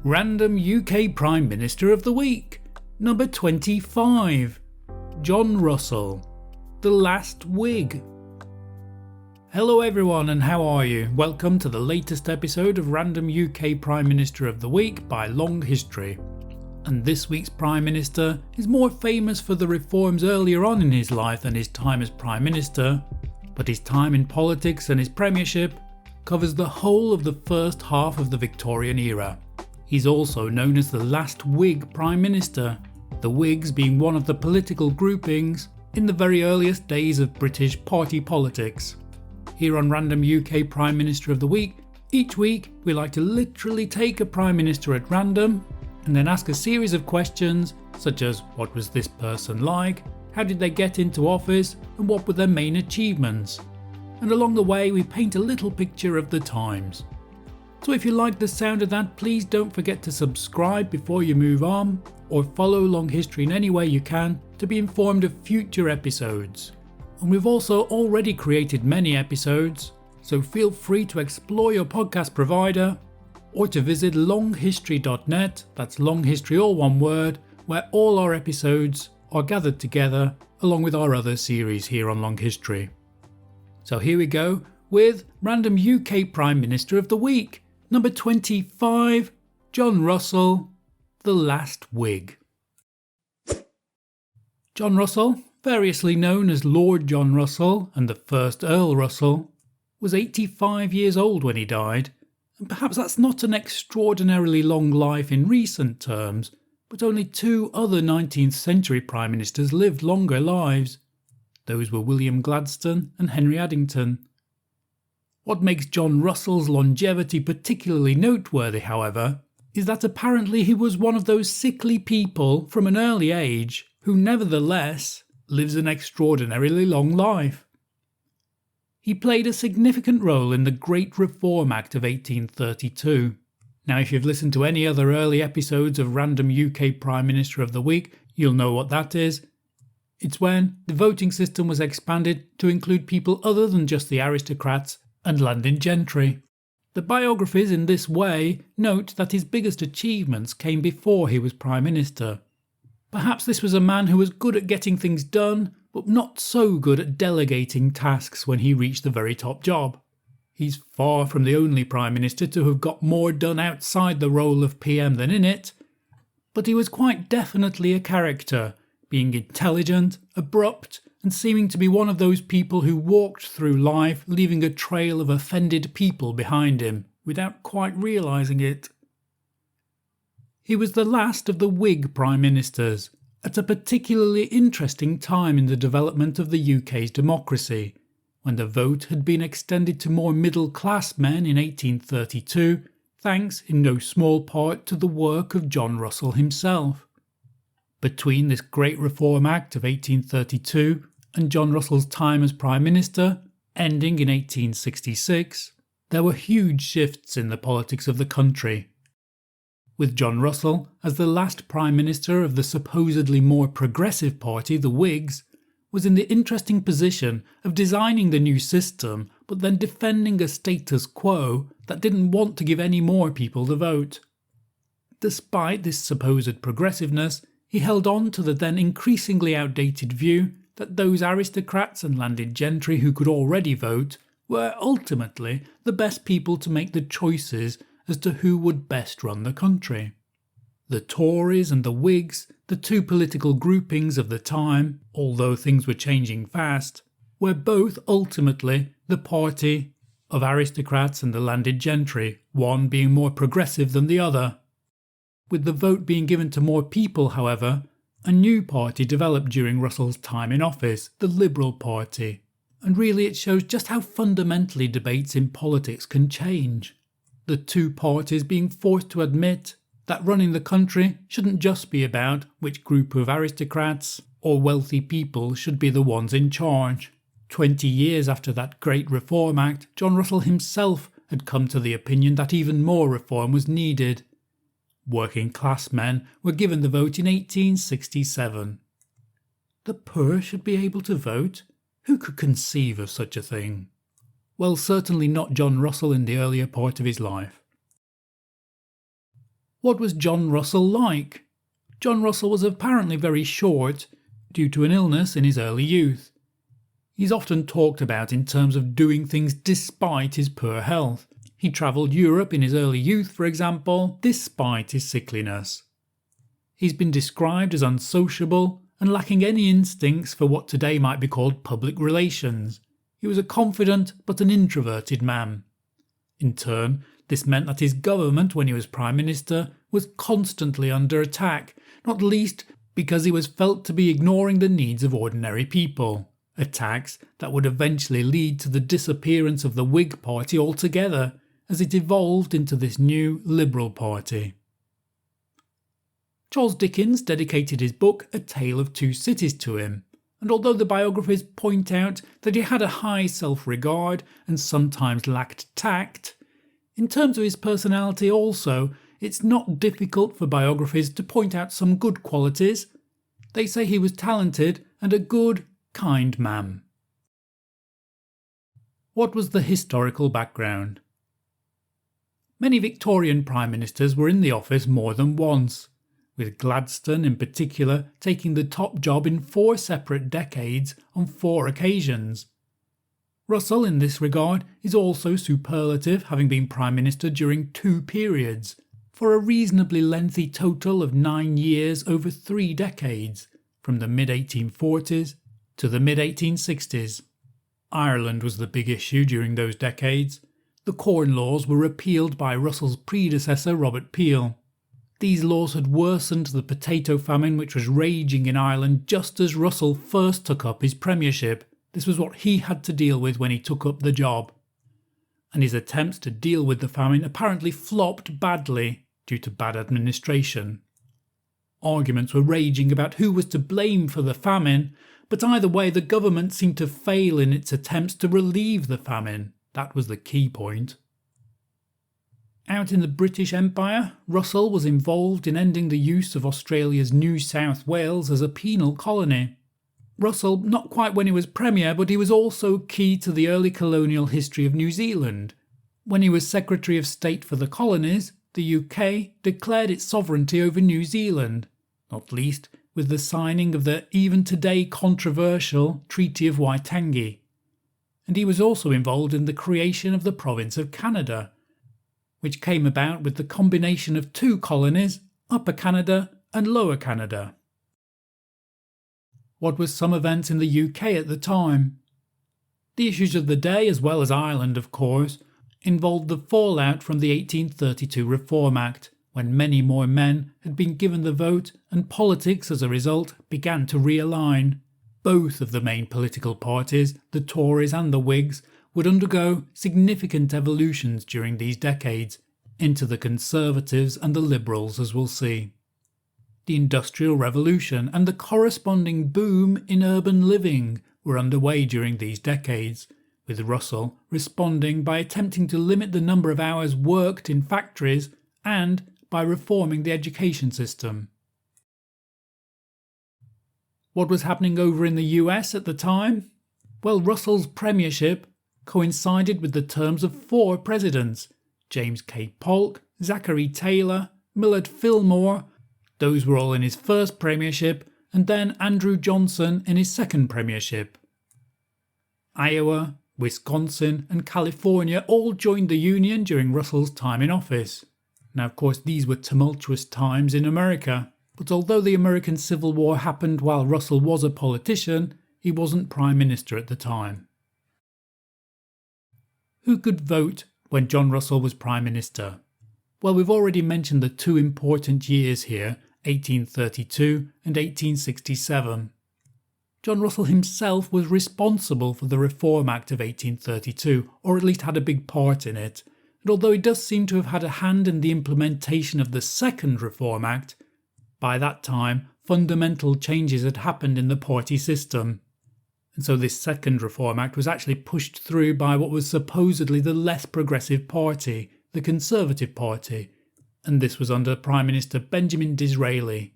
Random UK Prime Minister of the Week, number 25, John Russell, the last Whig. Hello everyone and how are you? Welcome to the latest episode of Random UK Prime Minister of the Week by Long History. And this week's Prime Minister is more famous for the reforms earlier on in his life than his time as Prime Minister, but his time in politics and his premiership covers the whole of the first half of the Victorian era. He's also known as the last Whig Prime Minister, the Whigs being one of the political groupings in the very earliest days of British party politics. Here on Random UK Prime Minister of the Week, each week we like to literally take a Prime Minister at random and then ask a series of questions such as what was this person like, how did they get into office, and what were their main achievements. And along the way we paint a little picture of the times. So if you like the sound of that, please don't forget to subscribe before you move on, or follow Long History in any way you can to be informed of future episodes. And we've also already created many episodes, so feel free to explore your podcast provider or to visit longhistory.net, that's Long History all one word, where all our episodes are gathered together along with our other series here on Long History. So here we go with Random UK Prime Minister of the Week, number 25, John Russell, the last Whig. John Russell, variously known as Lord John Russell and the first Earl Russell, was 85 years old when he died, and perhaps that's not an extraordinarily long life in recent terms, but only two other 19th century Prime Ministers lived longer lives. Those were William Gladstone and Henry Addington. What makes John Russell's longevity particularly noteworthy, however, is that apparently he was one of those sickly people from an early age who nevertheless lives an extraordinarily long life. He played a significant role in the Great Reform Act of 1832. Now, if you've listened to any other early episodes of Random UK Prime Minister of the Week, you'll know what that is. It's when the voting system was expanded to include people other than just the aristocrats and landed gentry. The biographies in this way note that his biggest achievements came before he was Prime Minister. Perhaps this was a man who was good at getting things done, but not so good at delegating tasks when he reached the very top job. He's far from the only Prime Minister to have got more done outside the role of PM than in it, but he was quite definitely a character, being intelligent, abrupt, and seeming to be one of those people who walked through life leaving a trail of offended people behind him without quite realising it. He was the last of the Whig Prime Ministers, at a particularly interesting time in the development of the UK's democracy, when the vote had been extended to more middle-class men in 1832, thanks in no small part to the work of John Russell himself. Between this Great Reform Act of 1832 and John Russell's time as Prime Minister, ending in 1866, there were huge shifts in the politics of the country. With John Russell as the last Prime Minister of the supposedly more progressive party, the Whigs, was in the interesting position of designing the new system but then defending a status quo that didn't want to give any more people the vote. Despite this supposed progressiveness, he held on to the then increasingly outdated view that those aristocrats and landed gentry who could already vote were ultimately the best people to make the choices as to who would best run the country. The Tories and the Whigs, the two political groupings of the time, although things were changing fast, were both ultimately the party of aristocrats and the landed gentry, one being more progressive than the other. With the vote being given to more people, however, a new party developed during Russell's time in office, the Liberal Party, and really it shows just how fundamentally debates in politics can change. The two parties being forced to admit that running the country shouldn't just be about which group of aristocrats or wealthy people should be the ones in charge. 20 years after that Great Reform Act, John Russell himself had come to the opinion that even more reform was needed. Working class men were given the vote in 1867. The poor should be able to vote? Who could conceive of such a thing? Well, certainly not John Russell in the earlier part of his life. What was John Russell like? John Russell was apparently very short, due to an illness in his early youth. He's often talked about in terms of doing things despite his poor health. He travelled Europe in his early youth, for example, despite his sickliness. He's been described as unsociable and lacking any instincts for what today might be called public relations. He was a confident but an introverted man. In turn, this meant that his government, when he was Prime Minister, was constantly under attack, not least because he was felt to be ignoring the needs of ordinary people. Attacks that would eventually lead to the disappearance of the Whig Party altogether, as it evolved into this new Liberal Party. Charles Dickens dedicated his book A Tale of Two Cities to him, and although the biographers point out that he had a high self-regard and sometimes lacked tact, in terms of his personality also, it's not difficult for biographers to point out some good qualities. They say he was talented and a good, kind man. What was the historical background? Many Victorian Prime Ministers were in the office more than once, with Gladstone in particular taking the top job in 4 separate decades on 4 occasions. Russell, in this regard, is also superlative, having been Prime Minister during 2 periods, for a reasonably lengthy total of 9 years over 3 decades, from the mid-1840s to the mid-1860s. Ireland was the big issue during those decades. The Corn Laws were repealed by Russell's predecessor Robert Peel. These laws had worsened the potato famine which was raging in Ireland just as Russell first took up his premiership. This was what he had to deal with when he took up the job. And his attempts to deal with the famine apparently flopped badly due to bad administration. Arguments were raging about who was to blame for the famine, but either way the government seemed to fail in its attempts to relieve the famine. That was the key point. Out in the British Empire, Russell was involved in ending the use of Australia's New South Wales as a penal colony. Russell, not quite when he was Premier, but he was also key to the early colonial history of New Zealand. When he was Secretary of State for the Colonies, the UK declared its sovereignty over New Zealand, not least with the signing of the even today controversial Treaty of Waitangi. And he was also involved in the creation of the province of Canada, which came about with the combination of 2 colonies, Upper Canada and Lower Canada. What were some events in the UK at the time? The issues of the day, as well as Ireland of course, involved the fallout from the 1832 Reform Act, when many more men had been given the vote and politics as a result began to realign. Both of the main political parties, the Tories and the Whigs, would undergo significant evolutions during these decades into the Conservatives and the Liberals, as we'll see. The Industrial Revolution and the corresponding boom in urban living were underway during these decades, with Russell responding by attempting to limit the number of hours worked in factories and by reforming the education system. What was happening over in the US at the time? Well, Russell's premiership coincided with the terms of 4 presidents: James K. Polk, Zachary Taylor, Millard Fillmore. Those were all in his first premiership, and then Andrew Johnson in his second premiership. Iowa, Wisconsin and California all joined the Union during Russell's time in office. Now, of course, these were tumultuous times in America, but although the American Civil War happened while Russell was a politician, he wasn't Prime Minister at the time. Who could vote when John Russell was Prime Minister? Well, we've already mentioned the 2 important years here, 1832 and 1867. John Russell himself was responsible for the Reform Act of 1832, or at least had a big part in it, and although he does seem to have had a hand in the implementation of the Second Reform Act, by that time fundamental changes had happened in the party system. And so this Second Reform Act was actually pushed through by what was supposedly the less progressive party, the Conservative Party, and this was under Prime Minister Benjamin Disraeli.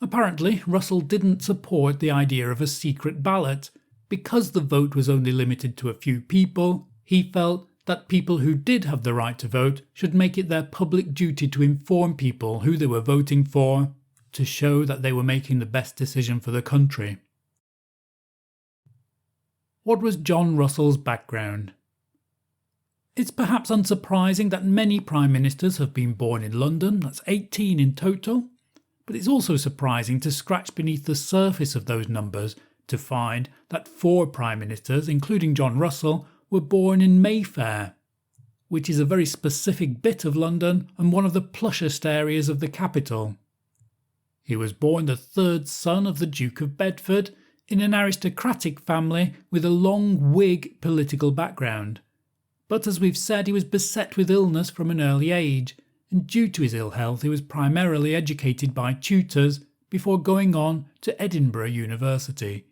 Apparently, Russell didn't support the idea of a secret ballot. Because the vote was only limited to a few people, he felt that people who did have the right to vote should make it their public duty to inform people who they were voting for, to show that they were making the best decision for the country. What was John Russell's background? It's perhaps unsurprising that many Prime Ministers have been born in London, that's 18 in total, but it's also surprising to scratch beneath the surface of those numbers to find that 4 Prime Ministers, including John Russell, were born in Mayfair, which is a very specific bit of London and one of the plushest areas of the capital. He was born the 3rd son of the Duke of Bedford in an aristocratic family with a long Whig political background. But as we've said, he was beset with illness from an early age, and due to his ill health he was primarily educated by tutors before going on to Edinburgh University.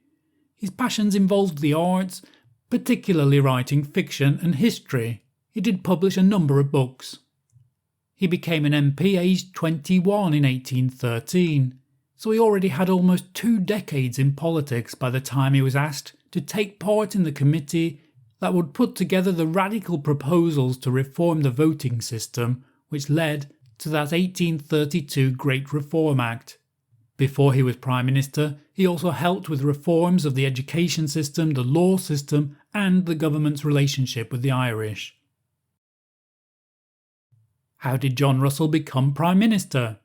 His passions involved the arts, particularly writing fiction and history. He did publish a number of books. He became an MP aged 21 in 1813, so he already had almost 2 decades in politics by the time he was asked to take part in the committee that would put together the radical proposals to reform the voting system, which led to that 1832 Great Reform Act. Before he was Prime Minister, he also helped with reforms of the education system, the law system, and the government's relationship with the Irish. How did John Russell become Prime Minister?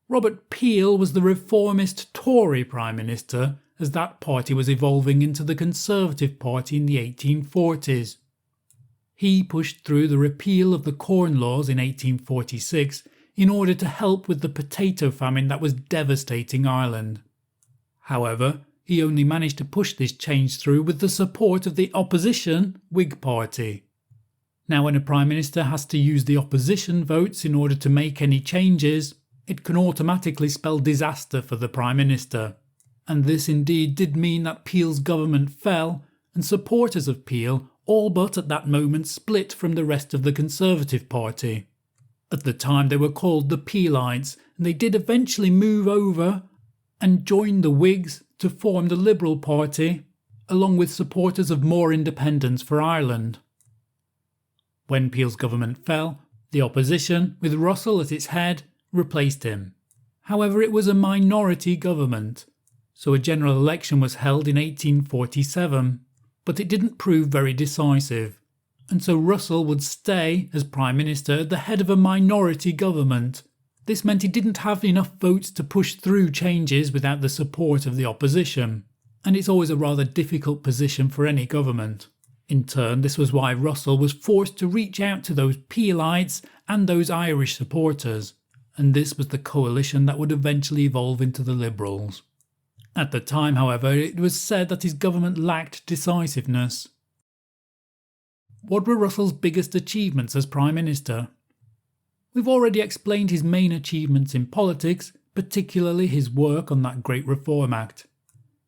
Robert Peel was the reformist Tory Prime Minister, as that party was evolving into the Conservative Party in the 1840s. He pushed through the repeal of the Corn Laws in 1846 in order to help with the potato famine that was devastating Ireland. However, he only managed to push this change through with the support of the opposition Whig Party. Now, when a Prime Minister has to use the opposition votes in order to make any changes, it can automatically spell disaster for the Prime Minister. And this indeed did mean that Peel's government fell, and supporters of Peel all but at that moment split from the rest of the Conservative Party. At the time they were called the Peelites, and they did eventually move over and join the Whigs to form the Liberal Party, along with supporters of more independence for Ireland. When Peel's government fell, the opposition, with Russell at its head, replaced him. However, it was a minority government, so a general election was held in 1847, but it didn't prove very decisive, and so Russell would stay as Prime Minister at the head of a minority government. This meant he didn't have enough votes to push through changes without the support of the opposition, and it's always a rather difficult position for any government. In turn, this was why Russell was forced to reach out to those Peelites and those Irish supporters, and this was the coalition that would eventually evolve into the Liberals. At the time, however, it was said that his government lacked decisiveness. What were Russell's biggest achievements as Prime Minister? We've already explained his main achievements in politics, particularly his work on that Great Reform Act.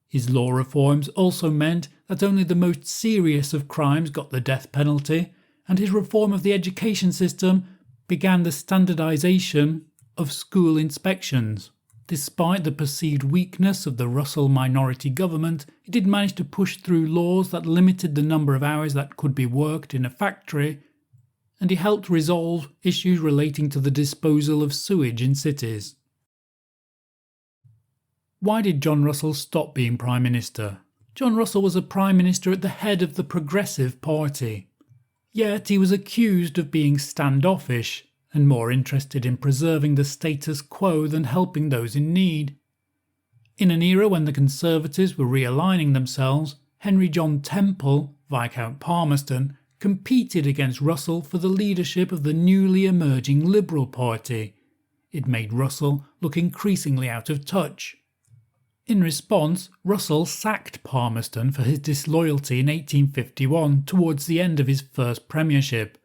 His law reforms also meant that only the most serious of crimes got the death penalty, and his reform of the education system began the standardisation of school inspections. Despite the perceived weakness of the Russell minority government, he did manage to push through laws that limited the number of hours that could be worked in a factory, and he helped resolve issues relating to the disposal of sewage in cities. Why did John Russell stop being Prime Minister? John Russell was a Prime Minister at the head of the Progressive Party. Yet he was accused of being standoffish and more interested in preserving the status quo than helping those in need. In an era when the Conservatives were realigning themselves, Henry John Temple, Viscount Palmerston, competed against Russell for the leadership of the newly emerging Liberal Party. It made Russell look increasingly out of touch. In response, Russell sacked Palmerston for his disloyalty in 1851 towards the end of his first premiership.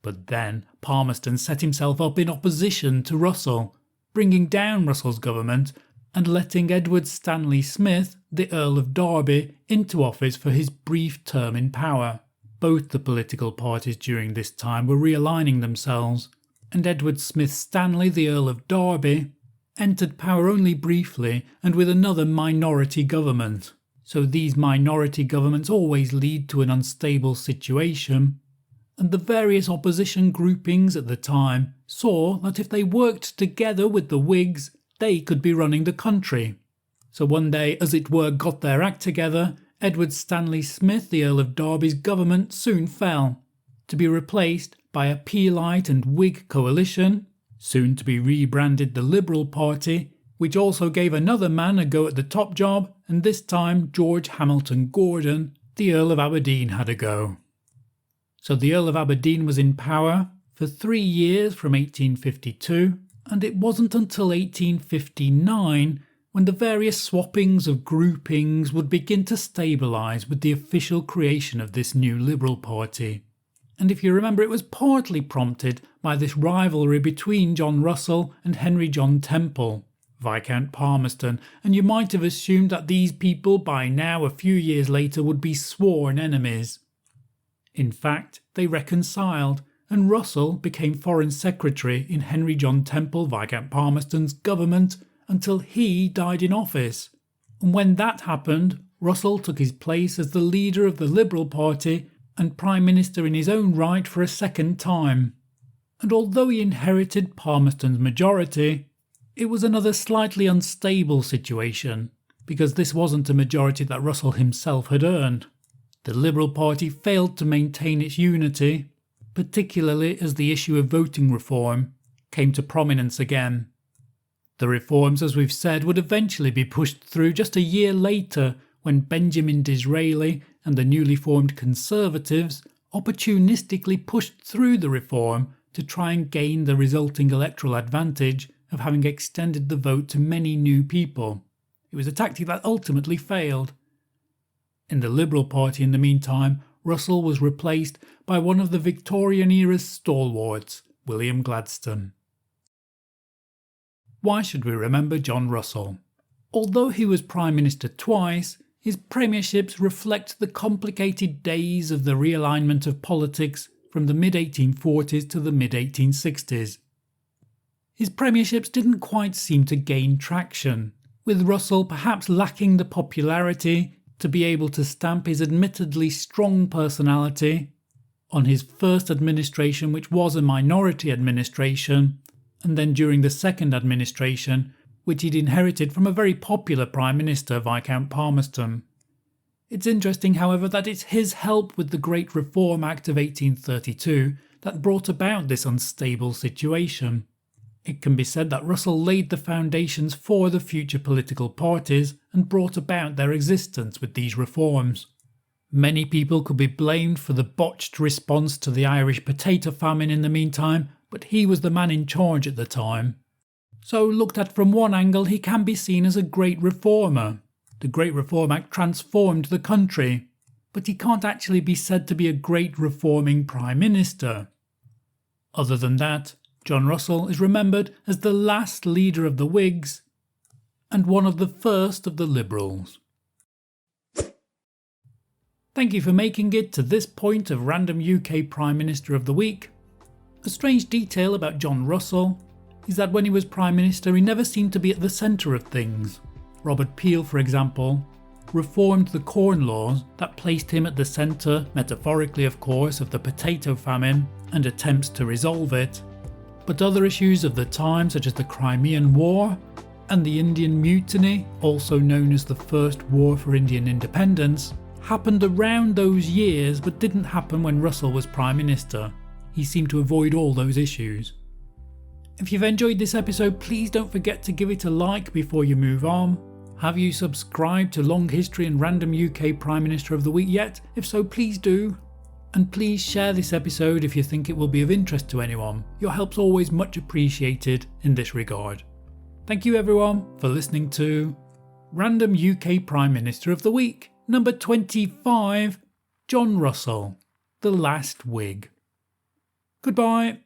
But then Palmerston set himself up in opposition to Russell, bringing down Russell's government and letting Edward Stanley Smith, the Earl of Derby, into office for his brief term in power. Both the political parties during this time were realigning themselves, and Edward Smith Stanley, the Earl of Derby, entered power only briefly and with another minority government. So these minority governments always lead to an unstable situation, and the various opposition groupings at the time saw that if they worked together with the Whigs, they could be running the country. So one day, as it were, got their act together, Edward Stanley Smith, the Earl of Derby's government soon fell, to be replaced by a Peelite and Whig coalition, soon to be rebranded the Liberal Party, which also gave another man a go at the top job, and this time George Hamilton Gordon, the Earl of Aberdeen, had a go. So the Earl of Aberdeen was in power for 3 years from 1852, and it wasn't until 1859 when the various swappings of groupings would begin to stabilise with the official creation of this new Liberal Party. And if you remember, it was partly prompted by this rivalry between John Russell and Henry John Temple, Viscount Palmerston, and you might have assumed that these people by now, a few years later, would be sworn enemies. In fact, they reconciled, and Russell became Foreign Secretary in Henry John Temple, Viscount Palmerston's government, until he died in office. And when that happened, Russell took his place as the leader of the Liberal Party and Prime Minister in his own right for a second time. And although he inherited Palmerston's majority, it was another slightly unstable situation, because this wasn't a majority that Russell himself had earned. The Liberal Party failed to maintain its unity, particularly as the issue of voting reform came to prominence again. The reforms, as we've said, would eventually be pushed through just a year later when Benjamin Disraeli and the newly formed Conservatives opportunistically pushed through the reform to try and gain the resulting electoral advantage of having extended the vote to many new people. It was a tactic that ultimately failed. In the Liberal Party, in the meantime, Russell was replaced by one of the Victorian era's stalwarts, William Gladstone. Why should we remember John Russell? Although he was Prime Minister twice, his premierships reflect the complicated days of the realignment of politics from the mid-1840s to the mid-1860s. His premierships didn't quite seem to gain traction, with Russell perhaps lacking the popularity to be able to stamp his admittedly strong personality on his first administration, which was a minority administration, and then during the second administration, which he'd inherited from a very popular Prime Minister, Viscount Palmerston. It's interesting, however, that it's his help with the Great Reform Act of 1832 that brought about this unstable situation. It can be said that Russell laid the foundations for the future political parties and brought about their existence with these reforms. Many people could be blamed for the botched response to the Irish potato famine in the meantime, but he was the man in charge at the time. So looked at from one angle, he can be seen as a great reformer. The Great Reform Act transformed the country, but he can't actually be said to be a great reforming Prime Minister. Other than that, John Russell is remembered as the last leader of the Whigs and one of the first of the Liberals. Thank you for making it to this point of Random UK Prime Minister of the Week. A strange detail about John Russell is that when he was Prime Minister he never seemed to be at the centre of things. Robert Peel, for example, reformed the Corn Laws that placed him at the centre, metaphorically of course, of the potato famine and attempts to resolve it. But other issues of the time, such as the Crimean War and the Indian Mutiny, also known as the First War for Indian Independence, happened around those years but didn't happen when Russell was Prime Minister. He seemed to avoid all those issues. If you've enjoyed this episode, please don't forget to give it a like before you move on. Have you subscribed to Long History and Random UK Prime Minister of the Week yet? If so, please do. And please share this episode if you think it will be of interest to anyone. Your help's always much appreciated in this regard. Thank you everyone for listening to Random UK Prime Minister of the Week, number 25, John Russell, the last Whig. Goodbye.